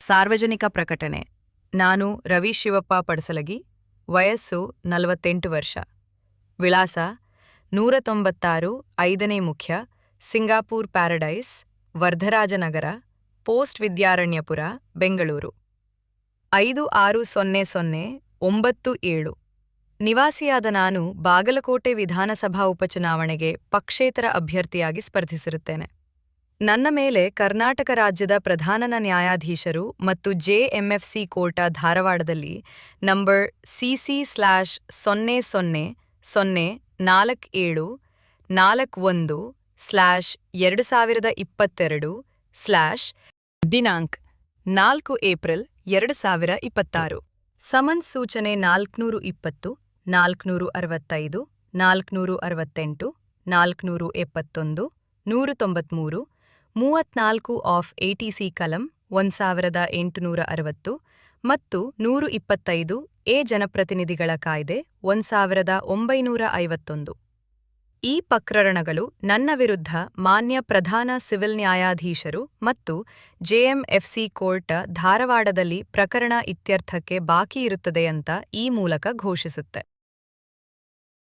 ಸಾರ್ವಜನಿಕ ಪ್ರಕಟಣೆ. ನಾನು ರವಿ ಶಿವಪ್ಪ ಪಡಸಲಗಿ, ವಯಸ್ಸು 48 ವರ್ಷ. ವಿಳಾಸ 196 5ನೇ ಮುಖ್ಯ, ಸಿಂಗಾಪುರ್ ಪ್ಯಾರಡೈಸ್, ವರ್ಧರಾಜನಗರ, ಪೋಸ್ಟ್ ವಿದ್ಯಾರಣ್ಯಪುರ, ಬೆಂಗಳೂರು 560097. ನಿವಾಸಿಯಾದ ನಾನು ಬಾಗಲಕೋಟೆ ವಿಧಾನಸಭಾ ಉಪಚುನಾವಣೆಗೆ ಪಕ್ಷೇತರ ಅಭ್ಯರ್ಥಿಯಾಗಿ ಸ್ಪರ್ಧಿಸಿರುತ್ತೇನೆ. ನನ್ನ ಮೇಲೆ ಕರ್ನಾಟಕ ರಾಜ್ಯದ ಪ್ರಧಾನ ನ್ಯಾಯಾಧೀಶರು ಮತ್ತು ಜೆಎಂಎಫ್ಸಿ ಕೋರ್ಟ ಧಾರವಾಡದಲ್ಲಿ ನಂಬರ್ CC/004741/2022/ ದಿನಾಂಕ 4 ಏಪ್ರಿಲ್ 2026. ಸಮನ್ಸ್ ಸೂಚನೆ 420, 465, 468, 471, 193, 34 ಆಫ್ ಎಟಿಸಿ ಕಲಂ 1860 ಮತ್ತು 125 ಎ ಜನಪ್ರತಿನಿಧಿಗಳ ಕಾಯ್ದೆ 1951. ಈ ಪ್ರಕರಣಗಳು ನನ್ನ ವಿರುದ್ಧ ಮಾನ್ಯ ಪ್ರಧಾನ ಸಿವಿಲ್ ನ್ಯಾಯಾಧೀಶರು ಮತ್ತು ಜೆಎಂಎಫ್ಸಿ ಕೋರ್ಟ್ ಧಾರವಾಡದಲ್ಲಿ ಪ್ರಕರಣ ಇತ್ಯರ್ಥಕ್ಕೆ ಬಾಕಿ ಇರುತ್ತದೆಯಂತ ಈ ಮೂಲಕ ಘೋಷಿಸುತ್ತೆ.